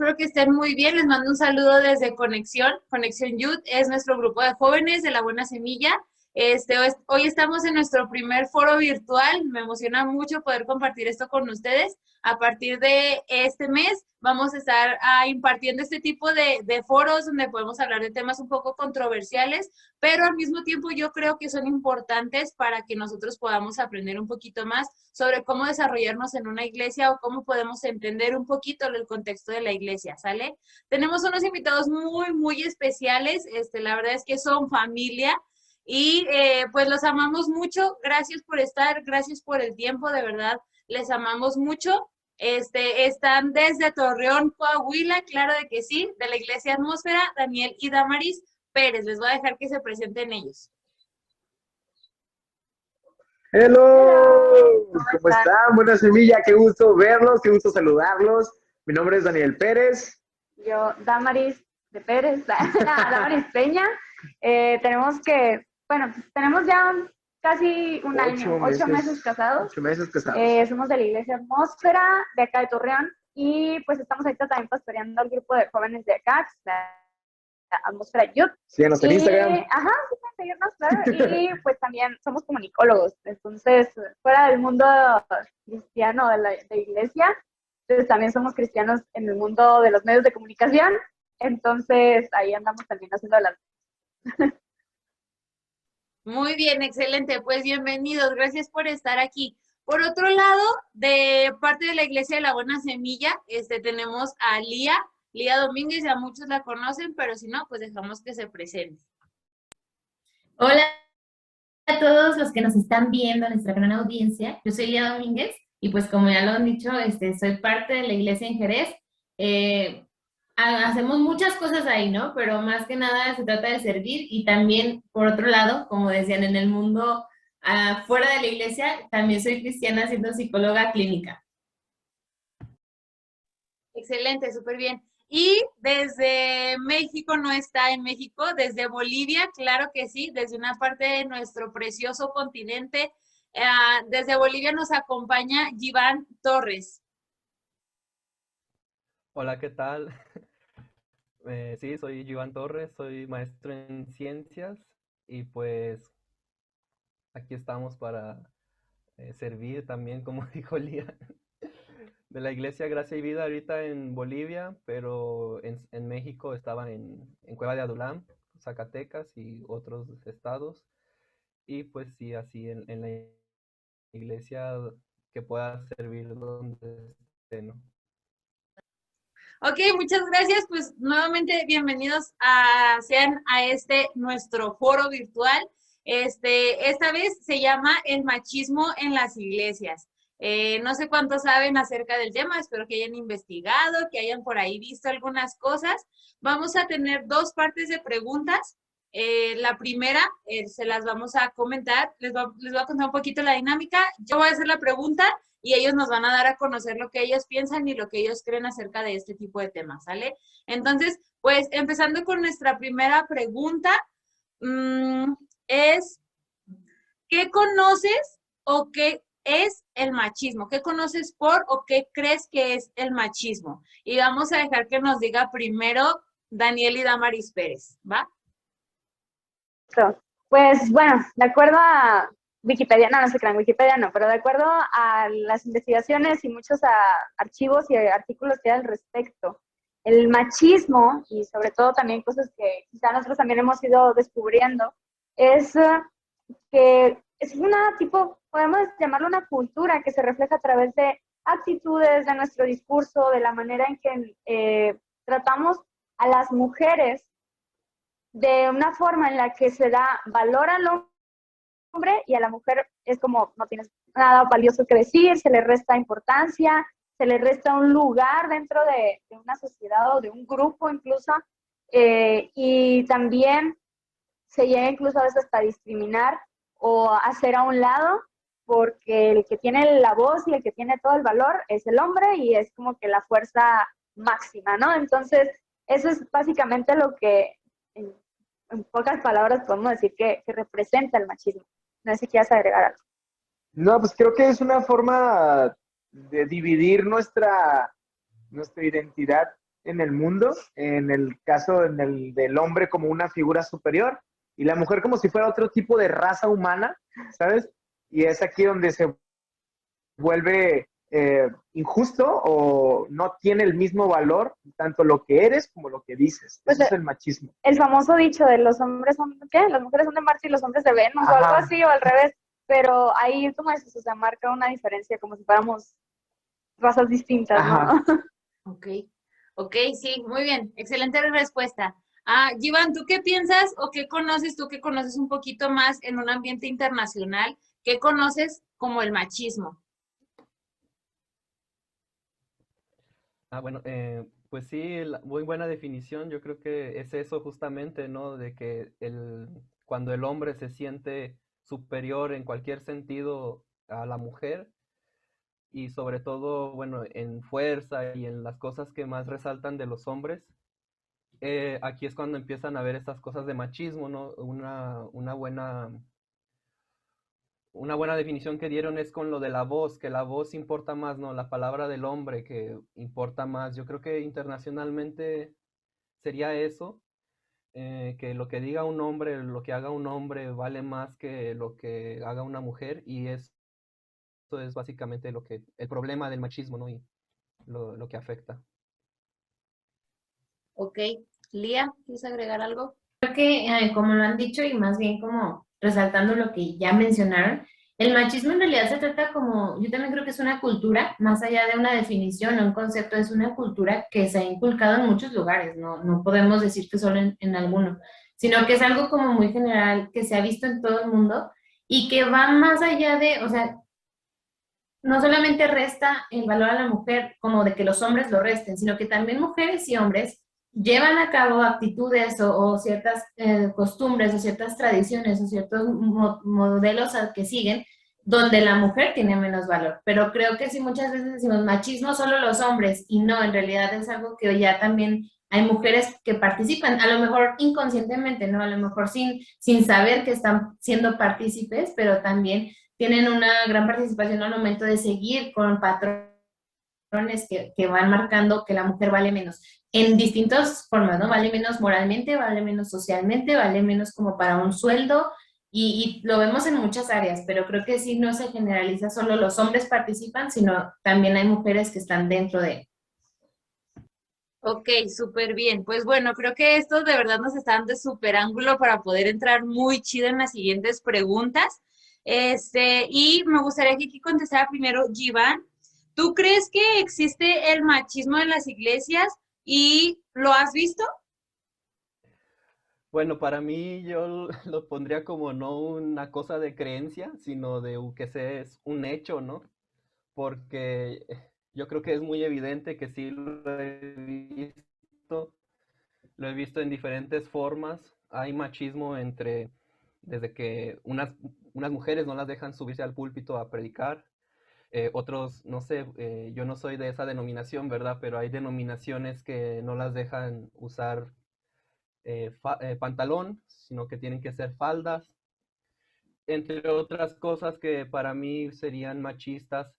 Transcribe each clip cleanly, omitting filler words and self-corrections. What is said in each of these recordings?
espero que estén muy bien. Les mando un saludo desde Conexión Youth, es nuestro grupo de jóvenes de La Buena Semilla. Hoy estamos en nuestro primer foro virtual. Me emociona mucho poder compartir esto con ustedes. A partir de este mes vamos a estar impartiendo este tipo de foros donde podemos hablar de temas un poco controversiales, pero al mismo tiempo yo creo que son importantes para que nosotros podamos aprender un poquito más sobre cómo desarrollarnos en una iglesia o cómo podemos entender un poquito el contexto de la iglesia, ¿sale? Tenemos unos invitados muy, muy especiales. La verdad es que son familia. Y pues los amamos mucho, gracias por estar, gracias por el tiempo, de verdad, les amamos mucho. Están desde Torreón, Coahuila, claro de que sí, de la Iglesia Atmósfera, Daniel y Damaris Pérez. Les voy a dejar que se presenten ellos. ¡Hello! ¿Cómo están? Buena Semilla, qué gusto verlos, qué gusto saludarlos. Mi nombre es Daniel Pérez. Yo, Damaris de Pérez, Damaris Peña. Tenemos ya casi un año, 8 meses casados. 8 meses casados. Somos de la Iglesia Atmósfera, de acá de Torreón, y pues estamos ahorita también pastoreando al grupo de jóvenes de acá, la Atmósfera Youth. Síganos en Instagram. Ajá, sí pueden seguirnos, claro. Y pues también somos comunicólogos, entonces fuera del mundo cristiano de la iglesia, entonces también somos cristianos en el mundo de los medios de comunicación, entonces ahí andamos también haciendo las... Muy bien, excelente. Pues bienvenidos, gracias por estar aquí. Por otro lado, de parte de la Iglesia de la Buena Semilla, tenemos a Lía Domínguez, ya muchos la conocen, pero si no, pues dejamos que se presente. Hola a todos los que nos están viendo, nuestra gran audiencia. Yo soy Lía Domínguez y pues como ya lo han dicho, soy parte de la iglesia en Jerez. Hacemos muchas cosas ahí, ¿no? Pero más que nada se trata de servir y también, por otro lado, como decían, en el mundo fuera de la iglesia, también soy cristiana siendo psicóloga clínica. Excelente, súper bien. Y desde México, no está en México, desde Bolivia, claro que sí, desde una parte de nuestro precioso continente. Desde Bolivia nos acompaña Giván Torres. Hola, ¿qué tal? Sí, soy Giván Torres, soy maestro en ciencias y pues aquí estamos para servir también, como dijo Lía, de la Iglesia Gracia y Vida ahorita en Bolivia, pero en México estaban en Cueva de Adulam, Zacatecas y otros estados. Y pues sí, así en la iglesia que pueda servir donde esté, ¿no? Ok, muchas gracias. Pues nuevamente bienvenidos sean a nuestro foro virtual. Esta vez se llama El machismo en las iglesias. No sé cuántos saben acerca del tema, espero que hayan investigado, que hayan por ahí visto algunas cosas. Vamos a tener dos partes de preguntas. La primera se las vamos a comentar, les voy a contar un poquito la dinámica. Yo voy a hacer la pregunta y ellos nos van a dar a conocer lo que ellos piensan y lo que ellos creen acerca de este tipo de temas, ¿sale? Entonces, pues empezando con nuestra primera pregunta, es, ¿qué conoces o qué es el machismo? ¿Qué conoces por o qué crees que es el machismo? Y vamos a dejar que nos diga primero Daniel y Damaris Pérez, ¿va? Pues bueno, de acuerdo a Wikipedia, no se crean, Wikipedia no, pero de acuerdo a las investigaciones y muchos archivos y artículos que hay al respecto, el machismo, y sobre todo también cosas que quizá nosotros también hemos ido descubriendo, es que es una podemos llamarlo una cultura que se refleja a través de actitudes, de nuestro discurso, de la manera en que tratamos a las mujeres de una forma en la que se da valor al hombre y a la mujer es como no tienes nada valioso que decir, se le resta importancia, se le resta un lugar dentro de una sociedad o de un grupo incluso, y también se llega incluso a veces hasta discriminar o hacer a un lado, porque el que tiene la voz y el que tiene todo el valor es el hombre y es como que la fuerza máxima, ¿no? Entonces, eso es básicamente lo que en pocas palabras podemos decir que representa el machismo. No sé si quieres agregar algo. No, pues creo que es una forma de dividir nuestra identidad en el mundo, en el caso del hombre como una figura superior y la mujer como si fuera otro tipo de raza humana, ¿sabes? Y es aquí donde se vuelve injusto o no tiene el mismo valor tanto lo que eres como lo que dices. Pues Eso es el machismo. el famoso dicho de los hombres son, ¿qué? Las mujeres son de Marte y los hombres de Venus, o algo Ajá. así, o al revés. Pero ahí, como dices, o sea, marca una diferencia, como si fuéramos razas distintas, ¿no? Ajá. Ok, ok, sí, muy bien, excelente respuesta. Givan, ¿tú qué piensas o qué conoces, tú que conoces un poquito más en un ambiente internacional, qué conoces como el machismo? Bueno, pues sí, muy buena definición. Yo creo que es eso justamente, ¿no? De que cuando el hombre se siente superior en cualquier sentido a la mujer y sobre todo, bueno, en fuerza y en las cosas que más resaltan de los hombres, aquí es cuando empiezan a ver estas cosas de machismo, ¿no? Una buena definición que dieron es con lo de la voz, que la voz importa más, ¿no? La palabra del hombre que importa más. Yo creo que internacionalmente sería eso, que lo que diga un hombre, lo que haga un hombre vale más que lo que haga una mujer y eso es básicamente el problema del machismo, ¿no? Y lo que afecta. Ok, Lía, ¿quieres agregar algo? Creo que, como lo han dicho y más bien como resaltando lo que ya mencionaron, el machismo en realidad se trata como, yo también creo que es una cultura, más allá de una definición o un concepto, es una cultura que se ha inculcado en muchos lugares, no podemos decir que solo en alguno, sino que es algo como muy general, que se ha visto en todo el mundo y que va más allá de, o sea, no solamente resta el valor a la mujer como de que los hombres lo resten, sino que también mujeres y hombres llevan a cabo actitudes o ciertas costumbres o ciertas tradiciones o ciertos modelos que siguen donde la mujer tiene menos valor. Pero creo que si muchas veces decimos machismo solo los hombres y no, en realidad es algo que ya también hay mujeres que participan, a lo mejor inconscientemente, ¿no? A lo mejor sin saber que están siendo partícipes, pero también tienen una gran participación al momento de seguir con patrones que van marcando que la mujer vale menos en distintas formas, ¿no? Vale menos moralmente, vale menos socialmente, vale menos como para un sueldo y lo vemos en muchas áreas, pero creo que sí no se generaliza, solo los hombres participan, sino también hay mujeres que están dentro de. Ok, súper bien. Pues bueno, creo que esto de verdad nos está dando súper ángulo para poder entrar muy chido en las siguientes preguntas. Y me gustaría que aquí contestara primero Givan. ¿Tú crees que existe el machismo en las iglesias y lo has visto? Bueno, para mí yo lo pondría como no una cosa de creencia, sino de que es un hecho, ¿no? Porque yo creo que es muy evidente que sí lo he visto en diferentes formas. Hay machismo desde que unas mujeres no las dejan subirse al púlpito a predicar, otros, no sé, yo no soy de esa denominación, ¿verdad? Pero hay denominaciones que no las dejan usar pantalón, sino que tienen que ser faldas, entre otras cosas que para mí serían machistas,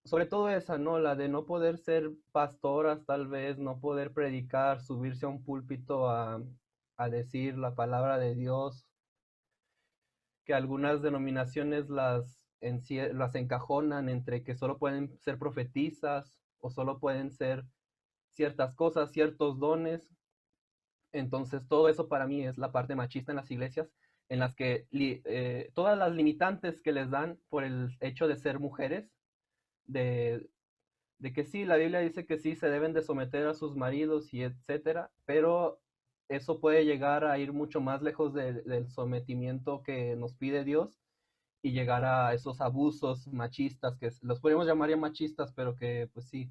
sobre todo esa, ¿no? La de no poder ser pastoras, tal vez, no poder predicar, subirse a un púlpito a decir la palabra de Dios, que algunas denominaciones las encajonan entre que solo pueden ser profetisas o solo pueden ser ciertas cosas, ciertos dones. Entonces, todo eso para mí es la parte machista en las iglesias, en las que todas las limitantes que les dan por el hecho de ser mujeres, de, de que sí, la Biblia dice que sí se deben de someter a sus maridos y etcétera, pero eso puede llegar a ir mucho más lejos del sometimiento que nos pide Dios y llegar a esos abusos machistas, que los podemos llamar ya machistas, pero que pues sí,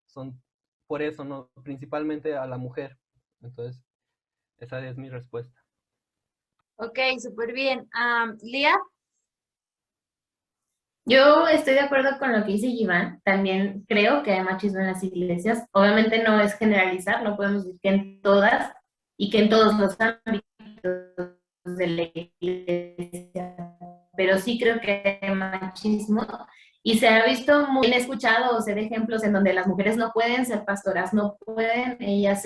son por eso, ¿no? Principalmente a la mujer. Entonces, esa es mi respuesta. Ok, súper bien. Lía, Yo estoy de acuerdo con lo que dice Iván, también creo que hay machismo en las iglesias, obviamente no es generalizar, no podemos decir que en todas y que en todos los ámbitos de la iglesia, pero sí creo que hay machismo Y se ha visto muy bien escuchado o ser ejemplos en donde las mujeres no pueden ser pastoras, no pueden ellas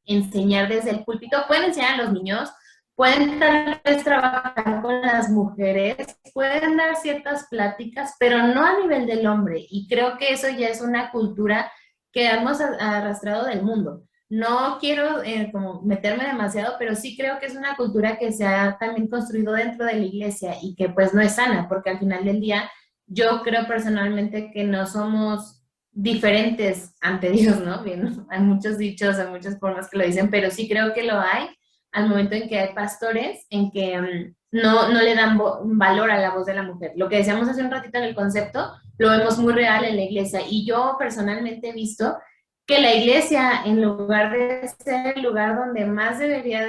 enseñar desde el púlpito, pueden enseñar a los niños, pueden tal vez trabajar con las mujeres, pueden dar ciertas pláticas, pero no a nivel del hombre. Y creo que eso ya es una cultura que hemos arrastrado del mundo. No quiero como meterme demasiado, pero sí creo que es una cultura que se ha también construido dentro de la iglesia y que pues no es sana, porque al final del día yo creo personalmente que no somos diferentes ante Dios, ¿no? Bien, hay muchos dichos, hay muchas formas que lo dicen, pero sí creo que lo hay al momento en que hay pastores en que no le dan valor a la voz de la mujer. Lo que decíamos hace un ratito en el concepto, lo vemos muy real en la iglesia y yo personalmente he visto que la iglesia, en lugar de ser el lugar donde más debería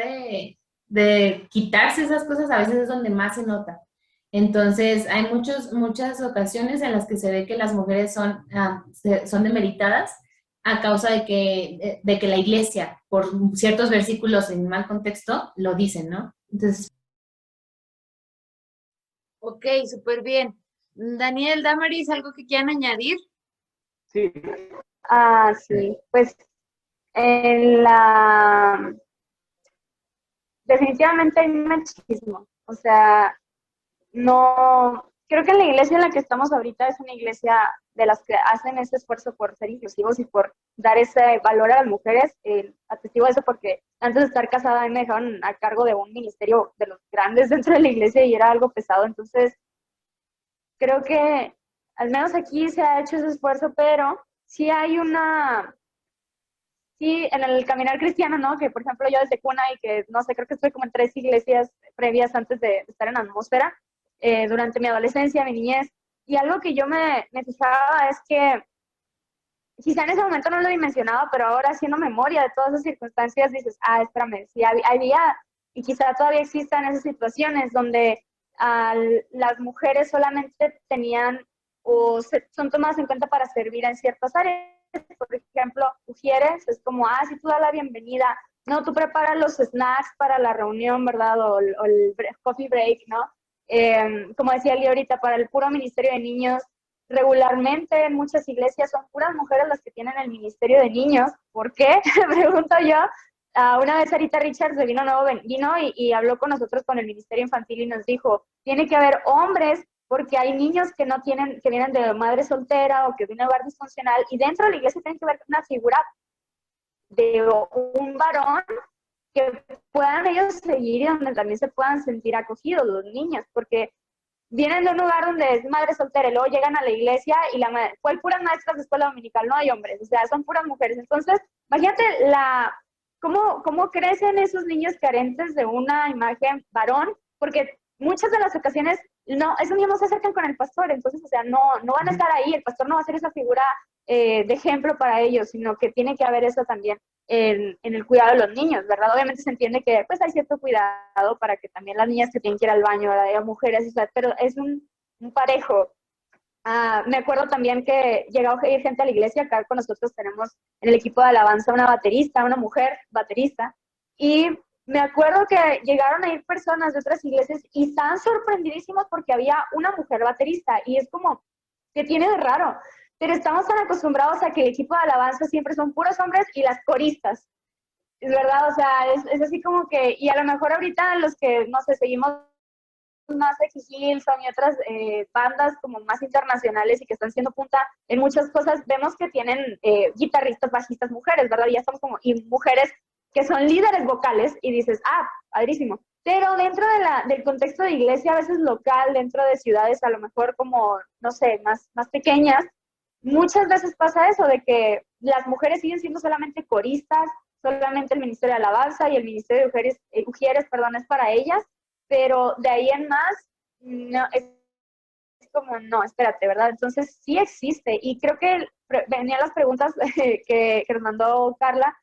de quitarse esas cosas, a veces es donde más se nota. Entonces, hay muchas ocasiones en las que se ve que las mujeres son demeritadas a causa de que la iglesia, por ciertos versículos en mal contexto, lo dicen, ¿no? Entonces, Ok, súper bien. Daniel, Damaris, ¿algo que quieran añadir? Sí, Sí, pues en la... definitivamente hay machismo. O sea, no, creo que la iglesia en la que estamos ahorita es una iglesia de las que hacen ese esfuerzo por ser inclusivos y por dar ese valor a las mujeres. Atestigo eso porque antes de estar casada a mí me dejaron a cargo de un ministerio de los grandes dentro de la iglesia y era algo pesado. Entonces, creo que al menos aquí se ha hecho ese esfuerzo, pero sí hay sí, en el caminar cristiano, ¿no? Que por ejemplo yo desde cuna y que, no sé, creo que estuve como en 3 iglesias previas antes de estar en Atmósfera, durante mi adolescencia, mi niñez, y algo que yo me fijaba es que quizá en ese momento no lo dimensionaba, pero ahora haciendo memoria de todas esas circunstancias dices, espérame, sí, había, y quizá todavía existan esas situaciones donde las mujeres solamente tenían son tomadas en cuenta para servir en ciertas áreas. Por ejemplo, ujieres, es como, sí, tú da la bienvenida, no, tú preparas los snacks para la reunión, ¿verdad? O el coffee break, ¿no? Como decía Eli ahorita, para el puro ministerio de niños, regularmente en muchas iglesias son puras mujeres las que tienen el ministerio de niños. ¿Por qué? Pregunto yo. Una vez Sarita Richards de Vino Nuevo vino y habló con nosotros con el ministerio infantil y nos dijo, tiene que haber hombres porque hay niños que no tienen, que vienen de madre soltera o que de un hogar disfuncional y dentro de la iglesia tiene que haber una figura de un varón que puedan ellos seguir y donde también se puedan sentir acogidos los niños, porque vienen de un lugar donde es madre soltera y luego llegan a la iglesia y ¿cuál puras maestras de escuela dominical? No hay hombres, o sea, son puras mujeres. Entonces, imagínate cómo crecen esos niños carentes de una imagen varón, porque muchas de las ocasiones esos niños no se acercan con el pastor, entonces, o sea, no van a estar ahí, el pastor no va a ser esa figura de ejemplo para ellos, sino que tiene que haber eso también en el cuidado de los niños, ¿verdad? Obviamente se entiende que pues hay cierto cuidado para que también las niñas que tienen que ir al baño, ¿verdad? Hay mujeres, o sea, pero es un parejo. Me acuerdo también que llegaba a ir gente a la iglesia, acá con nosotros tenemos en el equipo de alabanza una baterista, una mujer baterista, y me acuerdo que llegaron a ir personas de otras iglesias y estaban sorprendidísimos porque había una mujer baterista, y es como, ¿qué tiene de raro? Pero estamos tan acostumbrados a que el equipo de alabanza siempre son puros hombres y las coristas, es verdad, o sea, es así como que, y a lo mejor ahorita los que, no sé, seguimos más X Hilson y otras bandas como más internacionales y que están siendo punta en muchas cosas, vemos que tienen guitarristas, bajistas, mujeres, ¿verdad? Y ya estamos como, y mujeres que son líderes vocales y dices, padrísimo. Pero dentro del contexto de iglesia, a veces local, dentro de ciudades a lo mejor como, no sé, más pequeñas, muchas veces pasa eso, de que las mujeres siguen siendo solamente coristas, solamente el ministerio de alabanza y el ministerio de ujieres, es para ellas, pero de ahí en más, no, es como, no, espérate, ¿verdad? Entonces sí existe, y creo que venían las preguntas que nos mandó Carla,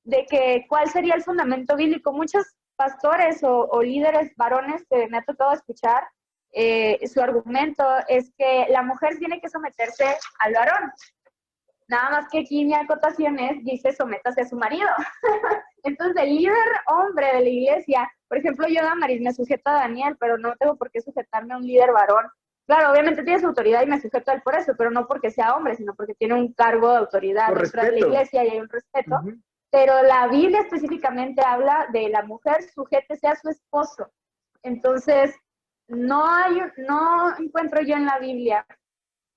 de que cuál sería el fundamento bíblico. Muchos pastores o líderes varones que me ha tocado escuchar, su argumento es que la mujer tiene que someterse al varón. Nada más que aquí mi acotación dice sométase a su marido. Entonces el líder hombre de la iglesia, por ejemplo yo, Damaris, me sujeto a Daniel, pero no tengo por qué sujetarme a un líder varón. claro, obviamente tiene su autoridad y me sujeto a él por eso, pero no porque sea hombre, sino porque tiene un cargo de autoridad Por dentro de la respeto. iglesia y hay un respeto. Ujú. Pero la Biblia específicamente habla de la mujer sujétese a su esposo. Entonces, no encuentro yo en la Biblia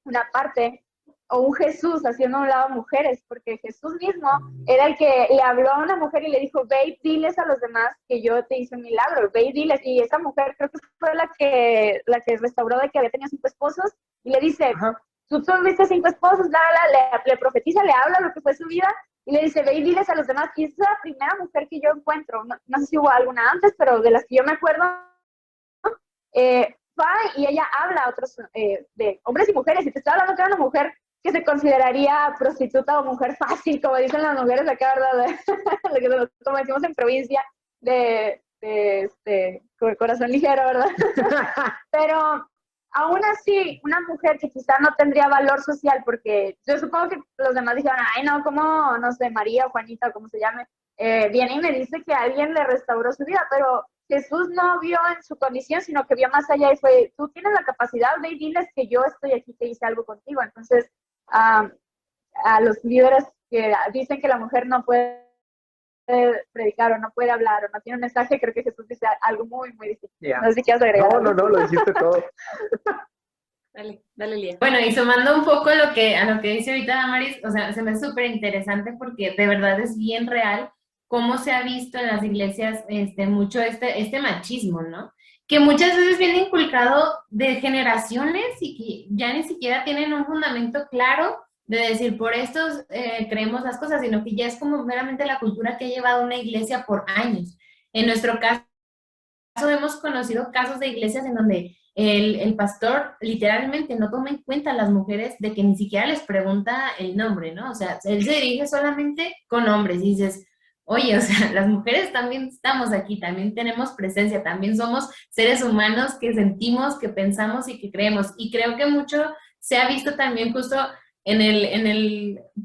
una parte o un Jesús haciendo a un lado mujeres, porque Jesús mismo era el que le habló a una mujer y le dijo, ve y diles a los demás que yo te hice un milagro, ve y diles. Y esa mujer creo que fue la que restauró de que había tenido 5 esposos y le dice, Ajá. tú tuviste 5 esposos, le profetiza, le habla lo que fue su vida y le dice, ve y diles a los demás. Y esa es la primera mujer que yo encuentro, no sé si hubo alguna antes, pero de las que yo me acuerdo, va y ella habla a otros, de hombres y mujeres, y te estoy hablando que era una mujer que se consideraría prostituta o mujer fácil, como dicen las mujeres acá, ¿verdad? Como decimos en provincia, con corazón ligero, ¿verdad? Pero aún así, una mujer que quizá no tendría valor social, porque yo supongo que los demás dijeron, ay, no, como, no sé, María o Juanita, o como se llame, viene y me dice que alguien le restauró su vida, pero Jesús no vio en su condición, sino que vio más allá y fue, tú tienes la capacidad de diles que yo estoy aquí, que hice algo contigo. Entonces, a los líderes que dicen que la mujer no puede predicar o no puede hablar o no tiene un mensaje, creo que Jesús dice algo muy, muy distinto. Yeah. No sé si quieres agregar algo. No, lo dijiste todo. Dale, Lía. Bueno, y sumando un poco a lo que dice ahorita Damaris, o sea, se me hace súper interesante porque de verdad es bien real cómo se ha visto en las iglesias mucho este machismo, ¿no? Que muchas veces viene inculcado de generaciones y que ya ni siquiera tienen un fundamento claro de decir por esto creemos las cosas, sino que ya es como meramente la cultura que ha llevado una iglesia por años. En nuestro caso hemos conocido casos de iglesias en donde el pastor literalmente no toma en cuenta a las mujeres de que ni siquiera les pregunta el nombre, ¿no? O sea, él se dirige solamente con hombres y dices, oye, o sea, las mujeres también estamos aquí, también tenemos presencia, también somos seres humanos que sentimos, que pensamos y que creemos. Y creo que mucho se ha visto también justo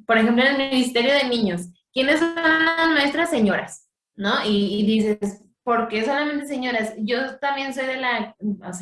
por ejemplo, en el Ministerio de Niños. ¿Quiénes son las maestras señoras? ¿No? Y dices, ¿por qué solamente señoras? Yo también soy de la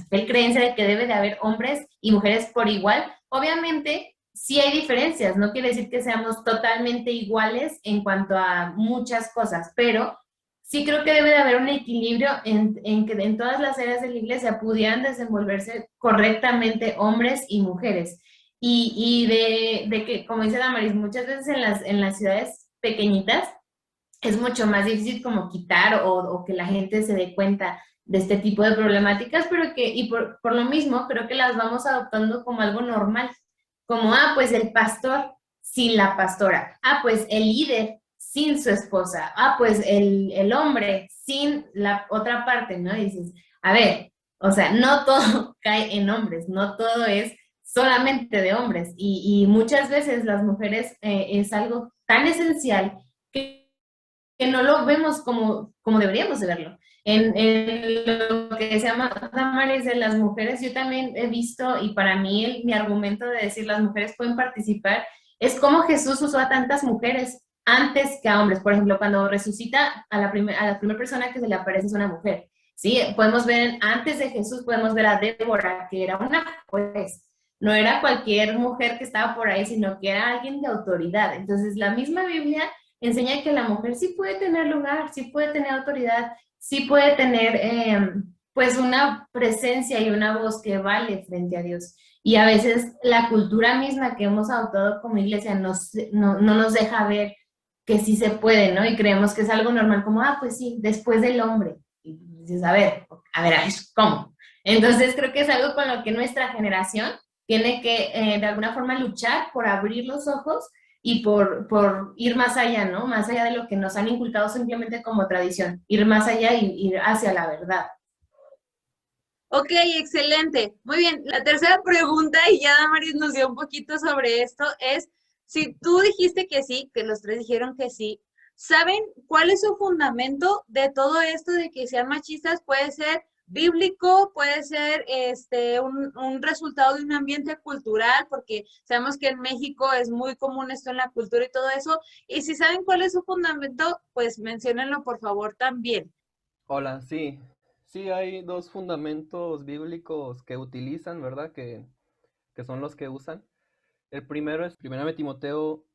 creencia de que debe de haber hombres y mujeres por igual. Obviamente, sí hay diferencias, no quiere decir que seamos totalmente iguales en cuanto a muchas cosas, pero sí creo que debe de haber un equilibrio en que en todas las áreas de la iglesia pudieran desenvolverse correctamente hombres y mujeres. Y de que, como dice Damaris, muchas veces en las ciudades pequeñitas, es mucho más difícil como quitar o que la gente se dé cuenta de este tipo de problemáticas, pero por lo mismo creo que las vamos adoptando como algo normal, como, pues el pastor sin la pastora, pues el líder sin su esposa, pues el hombre sin la otra parte, ¿no? Y dices, a ver, o sea, no todo cae en hombres, no todo es solamente de hombres, y muchas veces las mujeres es algo tan esencial que no lo vemos como deberíamos de verlo. En lo que se llama Damaris de las mujeres, yo también he visto, y para mí mi argumento de decir las mujeres pueden participar, es cómo Jesús usó a tantas mujeres antes que a hombres. Por ejemplo, cuando resucita a la primera persona que se le aparece es una mujer. ¿Sí? Podemos ver, antes de Jesús, podemos ver a Débora, que era una juez. No era cualquier mujer que estaba por ahí, sino que era alguien de autoridad. Entonces, la misma Biblia enseña que la mujer sí puede tener lugar, sí puede tener autoridad, sí puede tener pues una presencia y una voz que vale frente a Dios. Y a veces la cultura misma que hemos adoptado como iglesia no nos deja ver que sí se puede, ¿no? Y creemos que es algo normal, como, pues sí, después del hombre. Y dices, a ver, ¿cómo? Entonces creo que es algo con lo que nuestra generación tiene que de alguna forma luchar por abrir los ojos y por ir más allá, ¿no? Más allá de lo que nos han inculcado simplemente como tradición, ir más allá y ir hacia la verdad. Ok, excelente. Muy bien. La tercera pregunta, y ya Damaris nos dio un poquito sobre esto, es, si tú dijiste que sí, que los tres dijeron que sí, ¿saben cuál es su fundamento de todo esto de que sean machistas? Puede ser bíblico, puede ser un resultado de un ambiente cultural, porque sabemos que en México es muy común esto en la cultura y todo eso. Y si saben cuál es su fundamento, pues menciónenlo por favor también. Hola, sí, Sí, hay dos fundamentos bíblicos que utilizan, ¿verdad? Que son los que usan. El primero es 1 Timoteo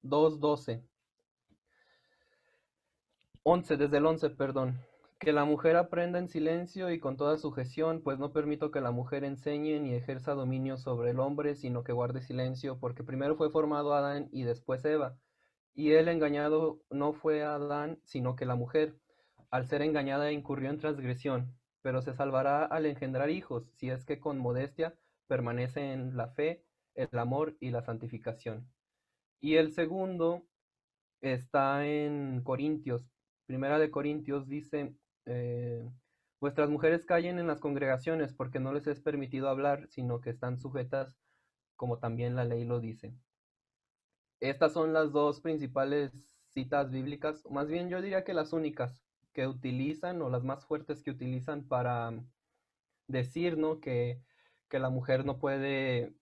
2:12. 11, desde el 11, perdón. Que la mujer aprenda en silencio y con toda sujeción, pues no permito que la mujer enseñe ni ejerza dominio sobre el hombre, sino que guarde silencio, porque primero fue formado Adán y después Eva. Y el engañado no fue Adán, sino que la mujer. Al ser engañada incurrió en transgresión, pero se salvará al engendrar hijos, si es que con modestia permanece en la fe, el amor y la santificación. Y el segundo está en Corintios. Primera de Corintios dice, vuestras mujeres callen en las congregaciones porque no les es permitido hablar, sino que están sujetas como también la ley lo dice. Estas son las dos principales citas bíblicas, más bien yo diría que las únicas que utilizan o las más fuertes que utilizan para decir, ¿no? Que la mujer no puede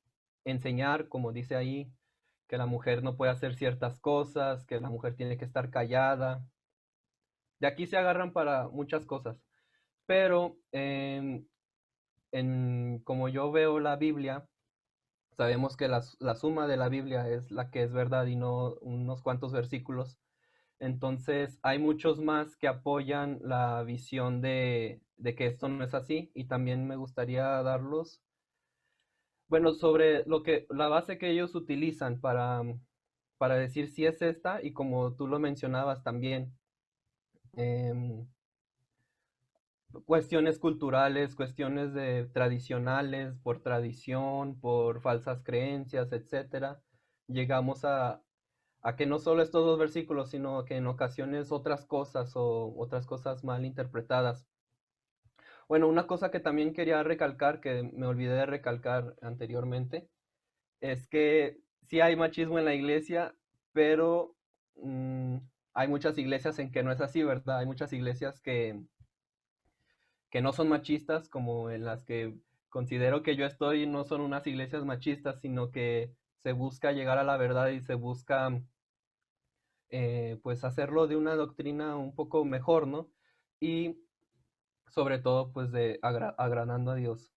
enseñar, como dice ahí, que la mujer no puede hacer ciertas cosas, que la mujer tiene que estar callada. De aquí se agarran para muchas cosas, pero como yo veo la Biblia, sabemos que la suma de la Biblia es la que es verdad y no unos cuantos versículos. Entonces hay muchos más que apoyan la visión de que esto no es así, y también me gustaría darlos, bueno, sobre la base que ellos utilizan para decir si es esta, y como tú lo mencionabas también, em, cuestiones culturales, cuestiones tradicionales, por tradición, por falsas creencias, etcétera, llegamos a que no solo estos dos versículos, sino que en ocasiones otras cosas o otras cosas mal interpretadas. Bueno, una cosa que también quería recalcar, que me olvidé de recalcar anteriormente, es que sí hay machismo en la iglesia, pero hay muchas iglesias en que no es así, ¿verdad? Hay muchas iglesias que no son machistas, como en las que considero que yo estoy, no son unas iglesias machistas, sino que se busca llegar a la verdad y se busca pues hacerlo de una doctrina un poco mejor, ¿no? Y sobre todo pues agradando a Dios.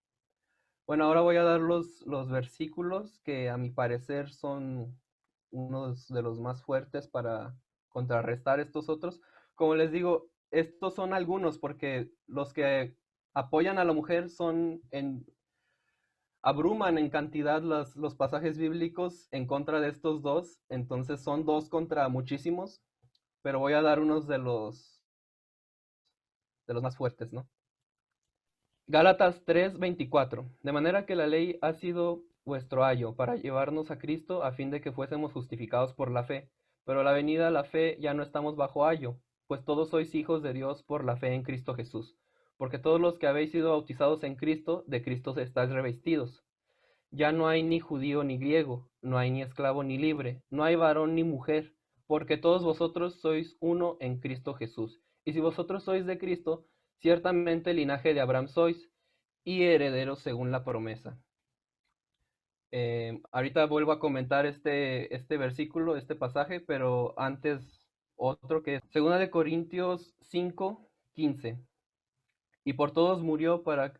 Bueno, ahora voy a dar los versículos que a mi parecer son unos de los más fuertes para contrarrestar estos otros. Como les digo, estos son algunos porque los que apoyan a la mujer abruman en cantidad los pasajes bíblicos en contra de estos dos, entonces son dos contra muchísimos, pero voy a dar unos de los más fuertes, ¿no? Gálatas 3:24. De manera que la ley ha sido vuestro ayo para llevarnos a Cristo a fin de que fuésemos justificados por la fe. Pero a la venida de la fe ya no estamos bajo ayo, pues todos sois hijos de Dios por la fe en Cristo Jesús. Porque todos los que habéis sido bautizados en Cristo, de Cristo estáis revestidos. Ya no hay ni judío ni griego, no hay ni esclavo ni libre, no hay varón ni mujer, porque todos vosotros sois uno en Cristo Jesús. Y si vosotros sois de Cristo, ciertamente linaje de Abraham sois, y herederos según la promesa. Ahorita vuelvo a comentar este versículo, este pasaje, pero antes otro que es 2 de Corintios 5:15. Y por todos murió para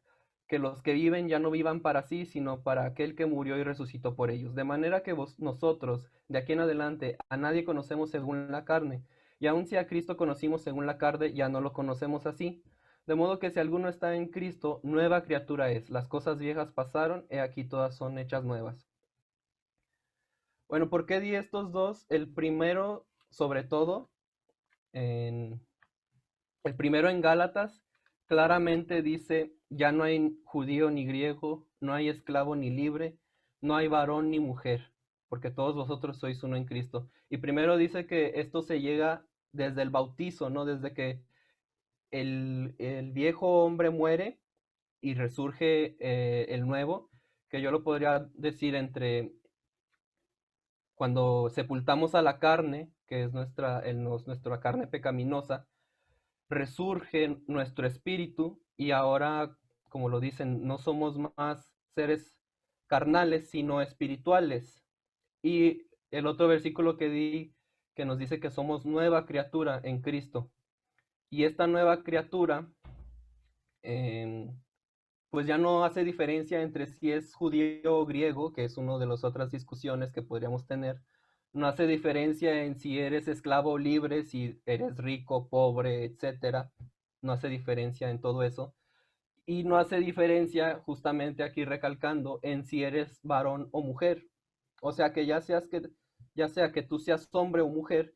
que los que viven ya no vivan para sí, sino para aquel que murió y resucitó por ellos. De manera que nosotros, de aquí en adelante, a nadie conocemos según la carne, y aun si a Cristo conocimos según la carne, ya no lo conocemos así. De modo que si alguno está en Cristo, nueva criatura es. Las cosas viejas pasaron, he aquí todas son hechas nuevas. Bueno, ¿por qué di estos dos? El primero, sobre todo, el primero en Gálatas, claramente dice, ya no hay judío ni griego, no hay esclavo ni libre, no hay varón ni mujer, porque todos vosotros sois uno en Cristo. Y primero dice que esto se llega desde el bautizo, ¿no? Desde que el viejo hombre muere y resurge el nuevo, que yo lo podría decir entre cuando sepultamos a la carne, que es nuestra carne pecaminosa, resurge nuestro espíritu y ahora, como lo dicen, no somos más seres carnales, sino espirituales. Y el otro versículo que di, que nos dice que somos nueva criatura en Cristo. Y esta nueva criatura pues ya no hace diferencia entre si es judío o griego, que es una de las otras discusiones que podríamos tener. No hace diferencia en si eres esclavo o libre, si eres rico, pobre, etcétera. No hace diferencia en todo eso. Y no hace diferencia, justamente aquí recalcando, en si eres varón o mujer. O sea que ya sea que tú seas hombre o mujer,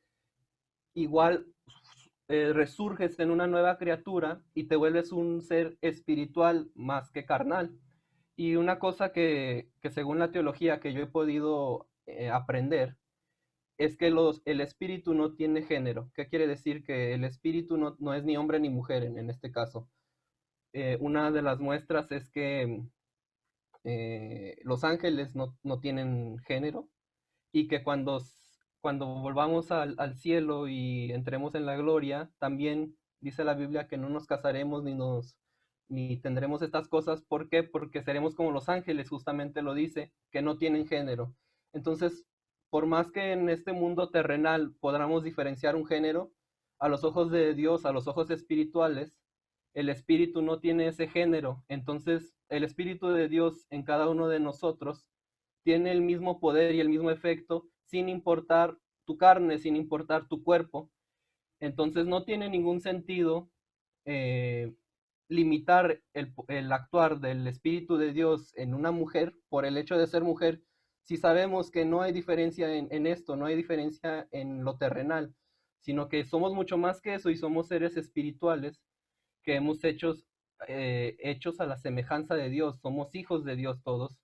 igual resurges en una nueva criatura y te vuelves un ser espiritual más que carnal. Y una cosa que según la teología que yo he podido aprender, es que el espíritu no tiene género. ¿Qué quiere decir? Que el espíritu no es ni hombre ni mujer en este caso. Una de las muestras es que los ángeles no tienen género, y que cuando volvamos al cielo y entremos en la gloria, también dice la Biblia que no nos casaremos ni tendremos estas cosas. ¿Por qué? Porque seremos como los ángeles, justamente lo dice, que no tienen género. Entonces, por más que en este mundo terrenal podamos diferenciar un género, a los ojos de Dios, a los ojos espirituales, el espíritu no tiene ese género. Entonces, el espíritu de Dios en cada uno de nosotros tiene el mismo poder y el mismo efecto, sin importar tu carne, sin importar tu cuerpo. Entonces no tiene ningún sentido limitar el actuar del Espíritu de Dios en una mujer por el hecho de ser mujer, si sabemos que no hay diferencia en esto, no hay diferencia en lo terrenal, sino que somos mucho más que eso y somos seres espirituales que hemos hechos a la semejanza de Dios, somos hijos de Dios todos.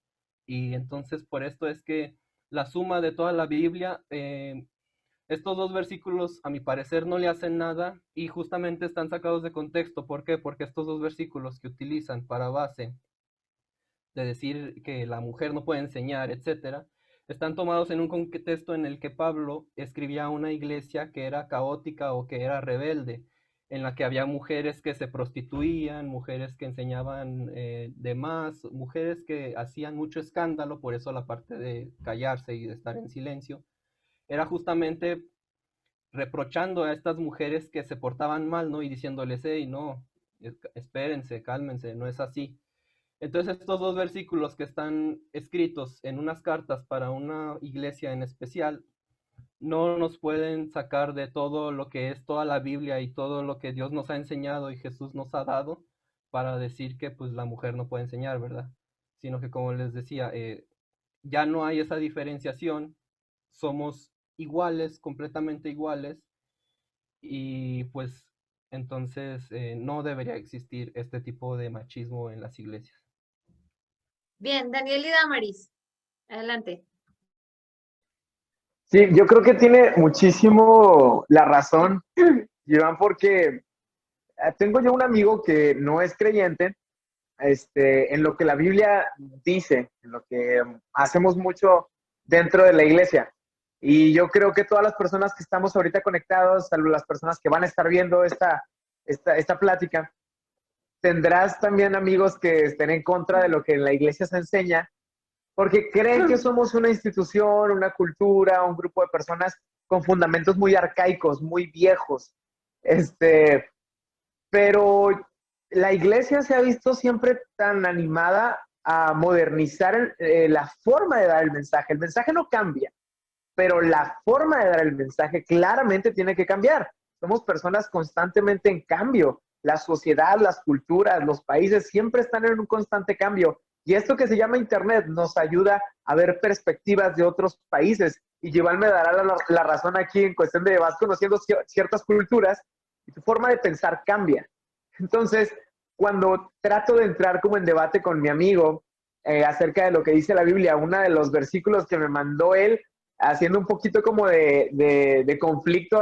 Y entonces por esto es que la suma de toda la Biblia, estos dos versículos a mi parecer no le hacen nada y justamente están sacados de contexto. ¿Por qué? Porque estos dos versículos que utilizan para base de decir que la mujer no puede enseñar, etcétera, están tomados en un contexto en el que Pablo escribía a una iglesia que era caótica o que era rebelde, en la que había mujeres que se prostituían, mujeres que enseñaban de más, mujeres que hacían mucho escándalo. Por eso la parte de callarse y de estar en silencio era justamente reprochando a estas mujeres que se portaban mal, ¿no? Y diciéndoles, hey, no, espérense, cálmense, no es así. Entonces estos dos versículos que están escritos en unas cartas para una iglesia en especial no nos pueden sacar de todo lo que es toda la Biblia y todo lo que Dios nos ha enseñado y Jesús nos ha dado para decir que pues la mujer no puede enseñar, ¿verdad? Sino que, como les decía, ya no hay esa diferenciación, somos iguales, completamente iguales, y pues entonces no debería existir este tipo de machismo en las iglesias. Bien, Daniel y Damaris, adelante. Sí, yo creo que tiene muchísimo la razón, Iván, porque tengo yo un amigo que no es creyente, en lo que la Biblia dice, en lo que hacemos mucho dentro de la iglesia. Y yo creo que todas las personas que estamos ahorita conectados, las personas que van a estar viendo esta plática, tendrás también amigos que estén en contra de lo que en la iglesia se enseña, porque creen que somos una institución, una cultura, un grupo de personas con fundamentos muy arcaicos, muy viejos. Pero la iglesia se ha visto siempre tan animada a modernizar la forma de dar el mensaje. El mensaje no cambia, pero la forma de dar el mensaje claramente tiene que cambiar. Somos personas constantemente en cambio. La sociedad, las culturas, los países siempre están en un constante cambio. Y esto que se llama Internet nos ayuda a ver perspectivas de otros países. Y Iván me dará la razón aquí en cuestión de vas conociendo ciertas culturas y tu forma de pensar cambia. Entonces, cuando trato de entrar como en debate con mi amigo acerca de lo que dice la Biblia, uno de los versículos que me mandó él, haciendo un poquito como de conflicto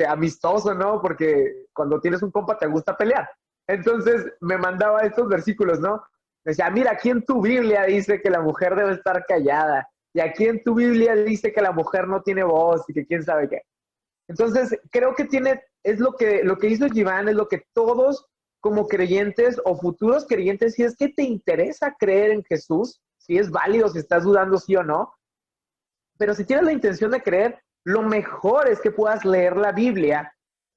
amistoso, ¿no? Porque cuando tienes un compa te gusta pelear. Entonces me mandaba estos versículos, ¿no? Decía, mira, aquí en tu Biblia dice que la mujer debe estar callada, y aquí en tu Biblia dice que la mujer no tiene voz y que quién sabe qué. Entonces, creo que es lo que hizo Iván, es lo que todos como creyentes o futuros creyentes, si es que te interesa creer en Jesús, si es válido, si estás dudando sí o no, pero si tienes la intención de creer, lo mejor es que puedas leer la Biblia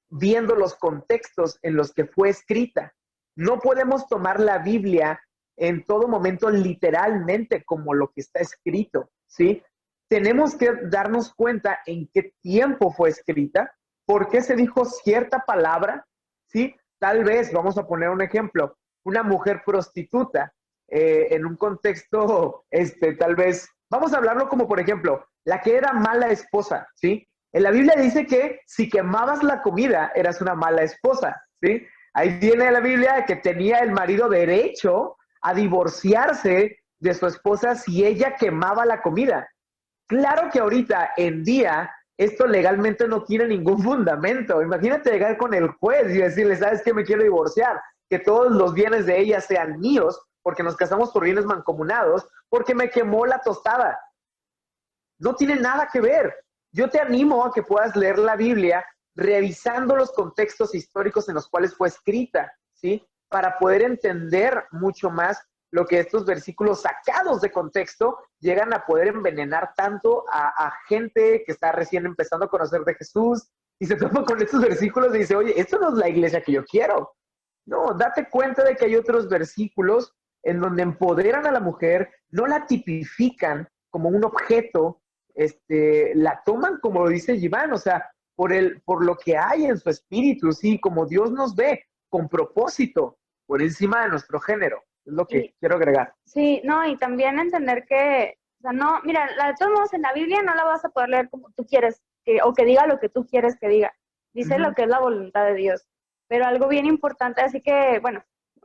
viendo los contextos en los que fue escrita, No podemos tomar la Biblia en todo momento literalmente como lo que está escrito, ¿sí? Tenemos que darnos cuenta en qué tiempo fue escrita, por qué se dijo cierta palabra, ¿sí? Tal vez, vamos a poner un ejemplo, una mujer prostituta en un contexto, tal vez, vamos a hablarlo como por ejemplo, la que era mala esposa, ¿sí? En la Biblia dice que si quemabas la comida, eras una mala esposa, ¿sí? Ahí viene la Biblia que tenía el marido derecho a divorciarse de su esposa si ella quemaba la comida. Claro que ahorita en día esto legalmente no tiene ningún fundamento. Imagínate llegar con el juez y decirle, ¿sabes qué? Me quiero divorciar, que todos los bienes de ella sean míos, porque nos casamos por bienes mancomunados, porque me quemó la tostada. No tiene nada que ver. Yo te animo a que puedas leer la Biblia revisando los contextos históricos en los cuales fue escrita, ¿sí? Para poder entender mucho más lo que estos versículos sacados de contexto llegan a poder envenenar tanto a gente que está recién empezando a conocer de Jesús y se topa con estos versículos y dice, oye, esto no es la iglesia que yo quiero. No, date cuenta de que hay otros versículos en donde empoderan a la mujer, no la tipifican como un objeto, la toman como lo dice Iván, o sea, por lo que hay en su espíritu, sí, como Dios nos ve, con propósito, por encima de nuestro género. Es lo que quiero agregar. Sí, no, y también entender que, o sea, no, mira, de todos modos en la Biblia no la vas a poder leer como tú quieres, o que diga lo que tú quieres que diga. Dice lo que es la voluntad de Dios. Pero algo bien importante, así que, bueno,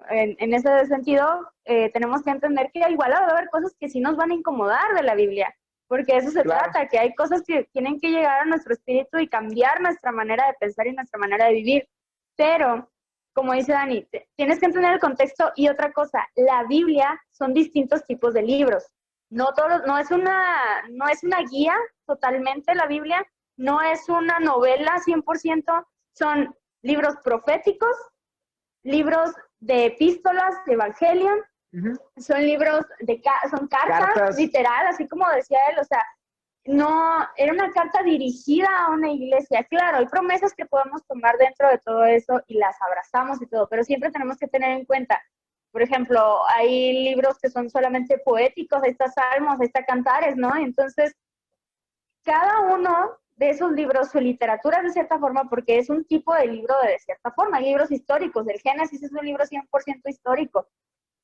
en ese sentido, tenemos que entender que igual va a haber cosas que sí nos van a incomodar de la Biblia, porque eso se trata, que hay cosas que tienen que llegar a nuestro espíritu y cambiar nuestra manera de pensar y nuestra manera de vivir. Pero como dice Dani, tienes que entender el contexto y otra cosa, la Biblia son distintos tipos de libros. No, no es una guía totalmente la Biblia, no es una novela 100%, son libros proféticos, libros de epístolas, de Evangelion, son libros son cartas, literal, así como decía él, o sea, no, era una carta dirigida a una iglesia. Claro, hay promesas que podemos tomar dentro de todo eso y las abrazamos y todo, pero siempre tenemos que tener en cuenta, por ejemplo, hay libros que son solamente poéticos, ahí está Salmos, ahí está Cantares, ¿no? Entonces, cada uno de esos libros, su literatura es de cierta forma porque es un tipo de libro de cierta forma. Hay libros históricos, el Génesis es un libro 100% histórico.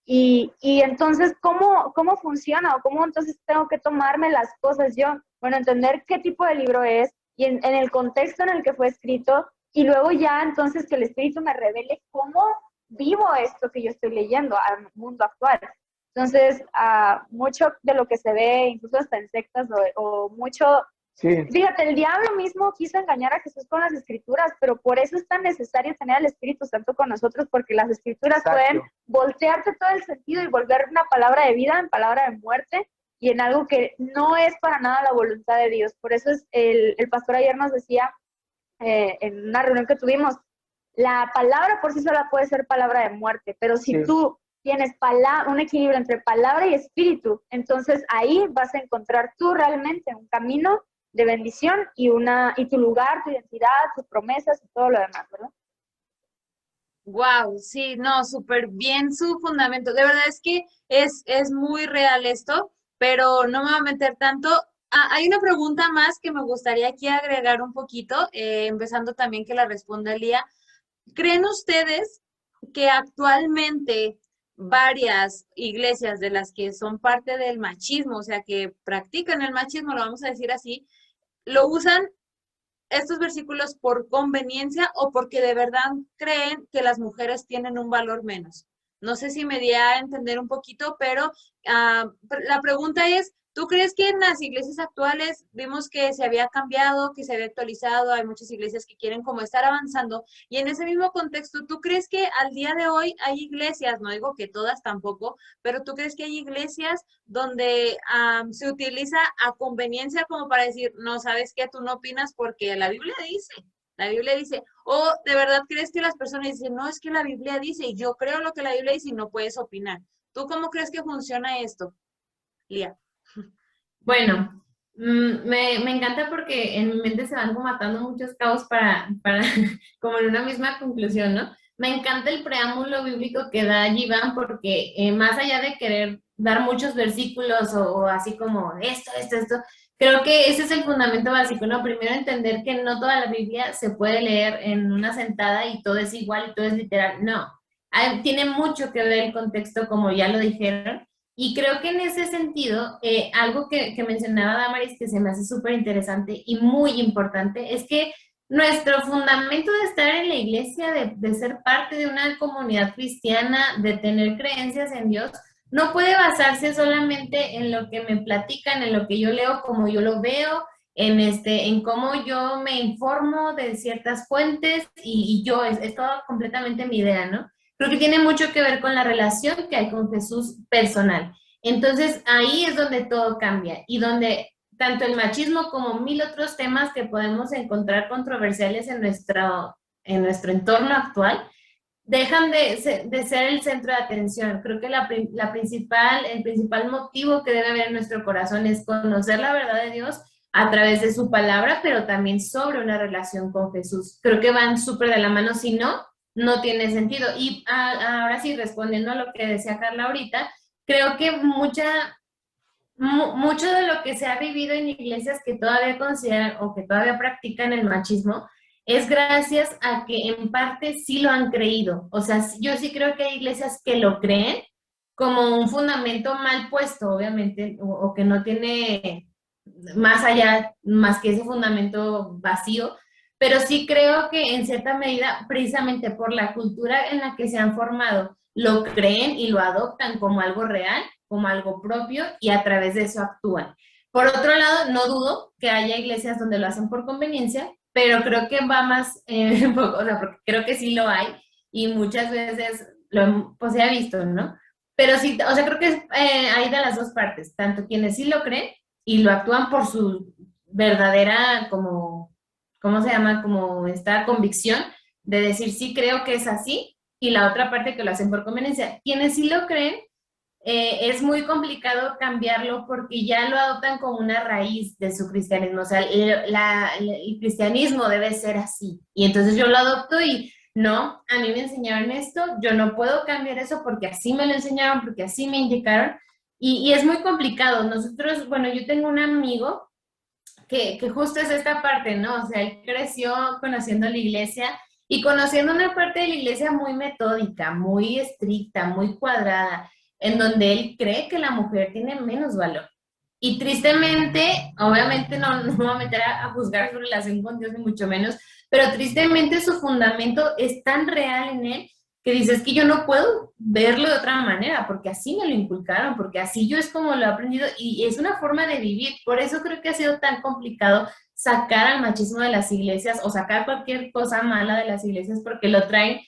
Y entonces, ¿cómo funciona? ¿O cómo entonces tengo que tomarme las cosas yo? Bueno, entender qué tipo de libro es y en el contexto en el que fue escrito y luego ya entonces que el Espíritu me revele cómo vivo esto que yo estoy leyendo al mundo actual. Entonces, mucho de lo que se ve, incluso hasta en sectas o mucho... Sí. Fíjate, el diablo mismo quiso engañar a Jesús con las escrituras, pero por eso es tan necesario tener al Espíritu Santo con nosotros, porque las escrituras pueden voltearte todo el sentido y volver una palabra de vida en palabra de muerte y en algo que no es para nada la voluntad de Dios. Por eso es el pastor ayer nos decía en una reunión que tuvimos, la palabra por sí sola puede ser palabra de muerte, pero si tú tienes un equilibrio entre palabra y espíritu, entonces ahí vas a encontrar tú realmente un camino de bendición y tu lugar, tu identidad, tus promesas y todo lo demás, ¿verdad? Wow, sí, no, súper bien su fundamento. De verdad es que es muy real esto, pero no me voy a meter tanto. Hay una pregunta más que me gustaría aquí agregar un poquito, empezando también que la responda Lía. ¿Creen ustedes que actualmente varias iglesias de las que son parte del machismo, o sea, que practican el machismo, lo vamos a decir así, lo usan estos versículos por conveniencia o porque de verdad creen que las mujeres tienen un valor menos? No sé si me di a entender un poquito, pero la pregunta es, ¿tú crees que en las iglesias actuales vimos que se había cambiado, que se había actualizado? Hay muchas iglesias que quieren como estar avanzando. Y en ese mismo contexto, ¿tú crees que al día de hoy hay iglesias, no digo que todas tampoco, pero tú crees que hay iglesias donde se utiliza a conveniencia como para decir, no, ¿sabes qué? Tú no opinas porque la Biblia dice. La Biblia dice, o de verdad crees que las personas dicen, no, es que la Biblia dice, y yo creo lo que la Biblia dice y no puedes opinar. ¿Tú cómo crees que funciona esto, Lía? Bueno, me encanta porque en mi mente se van como matando muchos cabos para como en una misma conclusión, ¿no? me encanta el preámbulo bíblico que da Iván porque más allá de querer dar muchos versículos o así como esto, creo que ese es el fundamento básico, ¿no? Primero entender que no toda la Biblia se puede leer en una sentada y todo es igual y todo es literal, no. Tiene mucho que ver el contexto, como ya lo dijeron, y creo que en ese sentido, algo que mencionaba Damaris que se me hace súper interesante y muy importante, es que nuestro fundamento de estar en la iglesia, de ser parte de una comunidad cristiana, de tener creencias en Dios, no puede basarse solamente en lo que me platican, en lo que yo leo, como yo lo veo, en cómo yo me informo de ciertas fuentes y yo, es todo completamente mi idea, ¿no? Creo que tiene mucho que ver con la relación que hay con Jesús personal. Entonces ahí es donde todo cambia y donde tanto el machismo como mil otros temas que podemos encontrar controversiales en nuestro entorno actual, dejan de ser el centro de atención. Creo que el principal motivo que debe haber en nuestro corazón es conocer la verdad de Dios a través de su palabra, pero también sobre una relación con Jesús. Creo que van súper de la mano, si no, no tiene sentido. Y ahora sí, respondiendo a lo que decía Carla ahorita, creo que mucho de lo que se ha vivido en iglesias que todavía consideran o que todavía practican el machismo es gracias a que en parte sí lo han creído. O sea, yo sí creo que hay iglesias que lo creen como un fundamento mal puesto, obviamente, o que no tiene más allá, más que ese fundamento vacío, pero sí creo que en cierta medida, precisamente por la cultura en la que se han formado, lo creen y lo adoptan como algo real, como algo propio y a través de eso actúan. Por otro lado, no dudo que haya iglesias donde lo hacen por conveniencia, pero creo que va más, o sea, porque creo que sí lo hay y muchas veces pues se ha visto, ¿no? Pero sí, o sea, creo que hay de las dos partes, tanto quienes sí lo creen y lo actúan por su verdadera, como, ¿cómo se llama? Como esta convicción de decir, sí creo que es así, y la otra parte que lo hacen por conveniencia. Quienes sí lo creen, es muy complicado cambiarlo porque ya lo adoptan como una raíz de su cristianismo. O sea, el cristianismo debe ser así. Y entonces yo lo adopto y no, a mí me enseñaron esto, yo no puedo cambiar eso porque así me lo enseñaron, porque así me indicaron. Y es muy complicado. Nosotros, bueno, yo tengo un amigo que justo es esta parte, ¿no? O sea, él creció conociendo la iglesia y conociendo una parte de la iglesia muy metódica, muy estricta, muy cuadrada, en donde él cree que la mujer tiene menos valor. Y tristemente, obviamente no me voy a meter a juzgar su relación con Dios, ni mucho menos, pero tristemente su fundamento es tan real en él que dices que yo no puedo verlo de otra manera, porque así me lo inculcaron, porque así yo es como lo he aprendido y es una forma de vivir. Por eso creo que ha sido tan complicado sacar al machismo de las iglesias o sacar cualquier cosa mala de las iglesias porque lo traen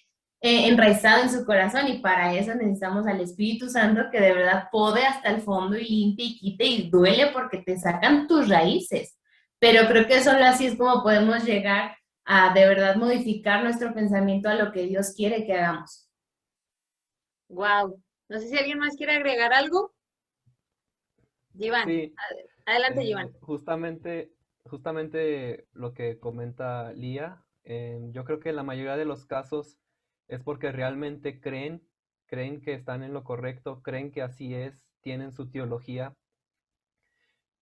enraizado en su corazón y para eso necesitamos al Espíritu Santo que de verdad pode hasta el fondo y limpie y quite y duele porque te sacan tus raíces. Pero creo que solo así es como podemos llegar a de verdad modificar nuestro pensamiento a lo que Dios quiere que hagamos. Wow. No sé si alguien más quiere agregar algo. Iván, Sí, adelante, Iván. justamente lo que comenta Lía, yo creo que en la mayoría de los casos es porque realmente creen que están en lo correcto, creen que así es, tienen su teología.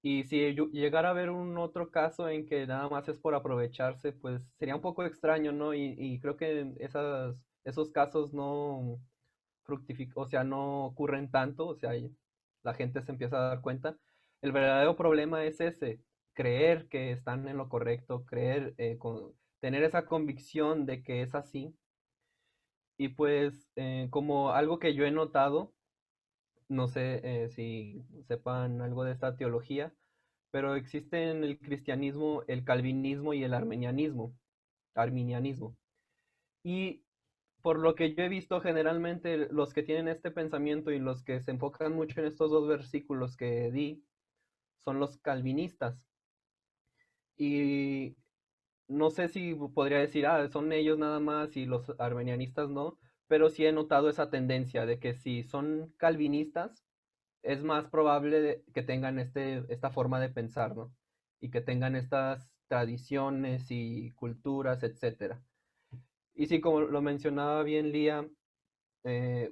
Y si llegara a haber un otro caso en que nada más es por aprovecharse, pues sería un poco extraño, ¿no? Y creo que esos casos no fructifican, o sea, no ocurren tanto, o sea, la gente se empieza a dar cuenta. El verdadero problema es ese, creer que están en lo correcto, tener esa convicción de que es así. Y pues, como algo que yo he notado, no sé si sepan algo de esta teología, pero existe en el cristianismo el calvinismo y el arminianismo. Y por lo que yo he visto, generalmente los que tienen este pensamiento y los que se enfocan mucho en estos dos versículos que di son los calvinistas. Y no sé si podría decir, son ellos nada más y los arminianistas no, pero sí he notado esa tendencia de que si son calvinistas, es más probable que tengan esta forma de pensar, ¿no? Y que tengan estas tradiciones y culturas, etcétera. Y sí, como lo mencionaba bien Lía,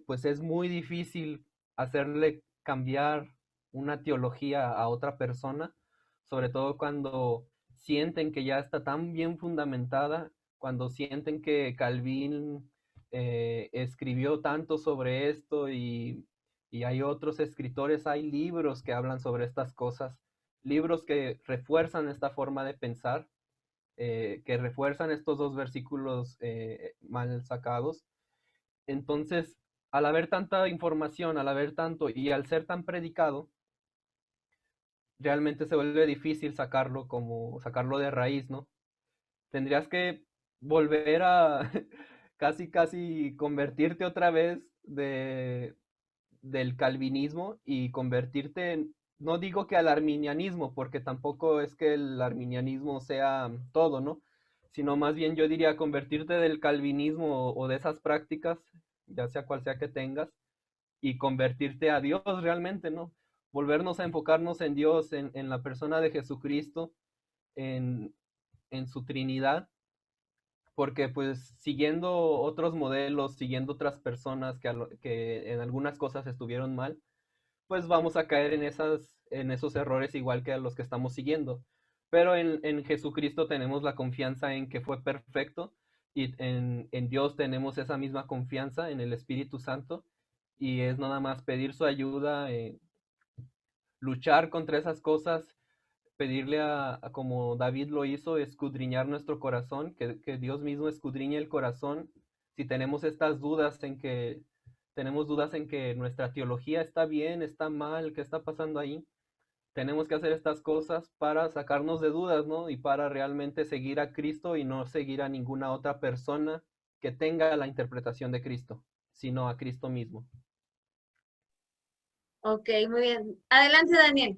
pues es muy difícil hacerle cambiar una teología a otra persona, sobre todo cuando sienten que ya está tan bien fundamentada, cuando sienten que Calvin escribió tanto sobre esto y hay otros escritores, hay libros que hablan sobre estas cosas, libros que refuerzan esta forma de pensar, que refuerzan estos dos versículos mal sacados. Entonces, al haber tanta información, al haber tanto y al ser tan predicado, realmente se vuelve difícil sacarlo de raíz, ¿no? Tendrías que volver a casi convertirte otra vez del calvinismo y convertirte no digo que al arminianismo, porque tampoco es que el arminianismo sea todo, ¿no? Sino más bien yo diría convertirte del calvinismo o de esas prácticas, ya sea cual sea que tengas, y convertirte a Dios realmente, ¿no? Volvernos a enfocarnos en Dios, en la persona de Jesucristo, en, en su Trinidad, porque pues siguiendo otros modelos, siguiendo otras personas que en algunas cosas estuvieron mal, pues vamos a caer en esos errores igual que a los que estamos siguiendo. Pero en Jesucristo tenemos la confianza en que fue perfecto y en Dios tenemos esa misma confianza, en el Espíritu Santo, y es nada más pedir su ayuda, luchar contra esas cosas, pedirle como David lo hizo, escudriñar nuestro corazón, que Dios mismo escudriñe el corazón. Si tenemos estas dudas tenemos dudas en que nuestra teología está bien, está mal, qué está pasando ahí, tenemos que hacer estas cosas para sacarnos de dudas, ¿no? Y para realmente seguir a Cristo y no seguir a ninguna otra persona que tenga la interpretación de Cristo, sino a Cristo mismo. Ok, muy bien. Adelante, Daniel.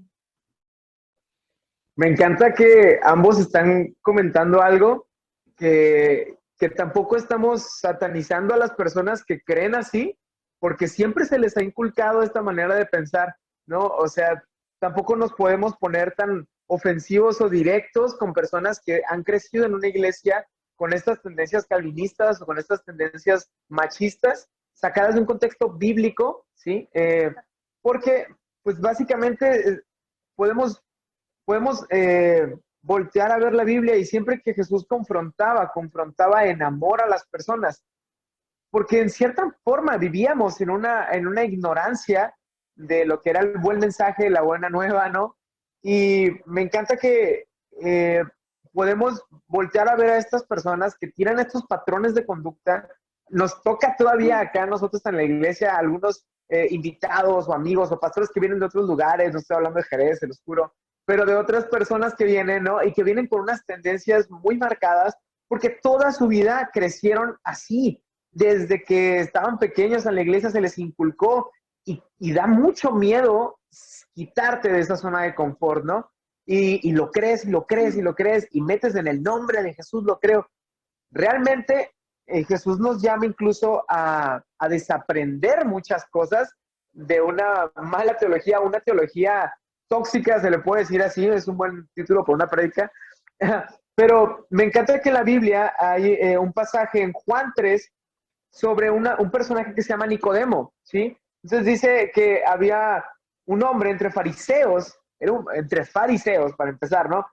Me encanta que ambos están comentando algo que tampoco estamos satanizando a las personas que creen así, porque siempre se les ha inculcado esta manera de pensar, ¿no? O sea, tampoco nos podemos poner tan ofensivos o directos con personas que han crecido en una iglesia con estas tendencias calvinistas o con estas tendencias machistas, sacadas de un contexto bíblico, ¿sí? Porque, pues básicamente, podemos voltear a ver la Biblia y siempre que Jesús confrontaba en amor a las personas, porque en cierta forma vivíamos en una ignorancia de lo que era el buen mensaje, la buena nueva, ¿no? Y me encanta que podemos voltear a ver a estas personas que tienen estos patrones de conducta. Nos toca todavía acá nosotros en la iglesia, algunos invitados o amigos o pastores que vienen de otros lugares, no estoy hablando de Jerez, se los juro, pero de otras personas que vienen, ¿no? Y que vienen con unas tendencias muy marcadas porque toda su vida crecieron así. Desde que estaban pequeños en la iglesia se les inculcó y da mucho miedo quitarte de esa zona de confort, ¿no? Y lo crees, y lo crees, y lo crees, y metes en el nombre de Jesús, lo creo. Realmente Jesús nos llama incluso a desaprender muchas cosas de una mala teología, una teología tóxica, se le puede decir así, es un buen título por una prédica. Pero me encanta que en la Biblia hay un pasaje en Juan 3 sobre un personaje que se llama Nicodemo, ¿sí? Entonces dice que había un hombre entre fariseos, entre fariseos para empezar, ¿no?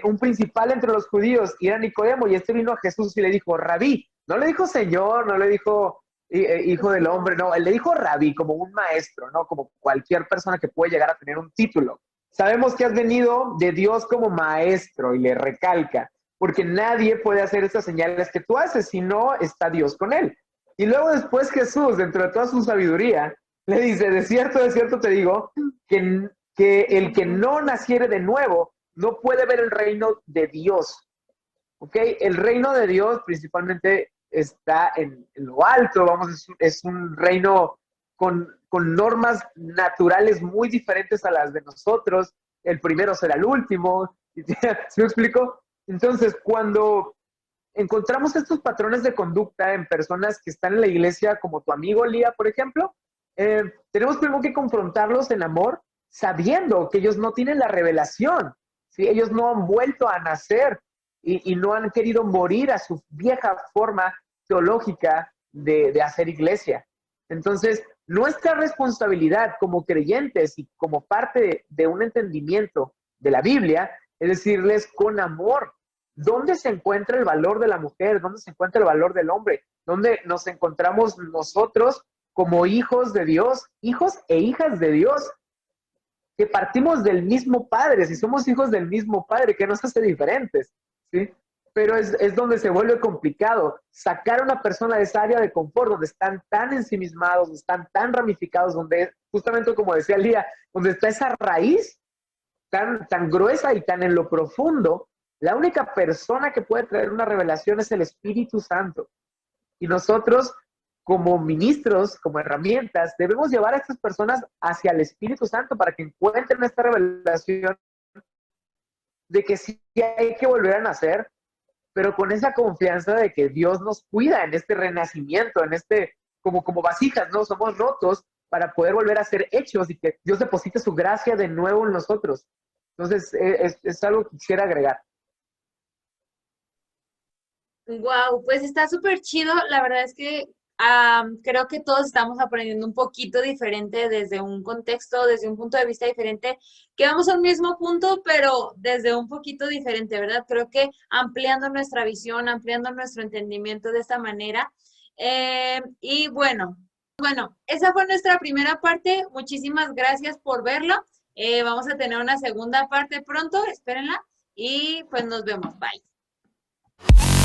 Un principal entre los judíos, y era Nicodemo, y este vino a Jesús y le dijo, Rabí, no le dijo Señor, no le dijo hijo del hombre, no, él le dijo Rabí, como un maestro, ¿no? Como cualquier persona que puede llegar a tener un título. Sabemos que has venido de Dios como maestro, y le recalca, porque nadie puede hacer estas señales que tú haces si no está Dios con él. Y luego después Jesús, dentro de toda su sabiduría, le dice, de cierto te digo, que el que no naciere de nuevo no puede ver el reino de Dios. ¿Ok? El reino de Dios principalmente está en lo alto, vamos, es un reino con normas naturales muy diferentes a las de nosotros. El primero será el último. ¿Sí me explico? Entonces, cuando encontramos estos patrones de conducta en personas que están en la iglesia, como tu amigo Lía, por ejemplo, tenemos primero que confrontarlos en amor, sabiendo que ellos no tienen la revelación, ¿sí? Ellos no han vuelto a nacer y no han querido morir a su vieja forma teológica de hacer iglesia. Entonces, nuestra responsabilidad como creyentes y como parte de un entendimiento de la Biblia es decirles con amor dónde se encuentra el valor de la mujer, dónde se encuentra el valor del hombre, dónde nos encontramos nosotros como hijos de Dios, hijos e hijas de Dios, que partimos del mismo Padre, si somos hijos del mismo Padre, que nos hace diferentes, ¿sí? Pero es donde se vuelve complicado sacar a una persona de esa área de confort, donde están tan ensimismados, donde están tan ramificados, donde justamente como decía Lía, donde está esa raíz tan gruesa y tan en lo profundo. La única persona que puede traer una revelación es el Espíritu Santo. Y nosotros, como ministros, como herramientas, debemos llevar a estas personas hacia el Espíritu Santo para que encuentren esta revelación de que sí hay que volver a nacer, pero con esa confianza de que Dios nos cuida en este renacimiento, en este, como vasijas, ¿no? Somos rotos para poder volver a ser hechos y que Dios deposite su gracia de nuevo en nosotros. Entonces, es algo que quisiera agregar. Wow, pues está súper chido. La verdad es que creo que todos estamos aprendiendo un poquito diferente desde un contexto, desde un punto de vista diferente, que vamos a un mismo punto, pero desde un poquito diferente, ¿verdad? Creo que ampliando nuestra visión, ampliando nuestro entendimiento de esta manera. Y bueno, esa fue nuestra primera parte. Muchísimas gracias por verlo. Vamos a tener una segunda parte pronto, espérenla. Y pues nos vemos. Bye.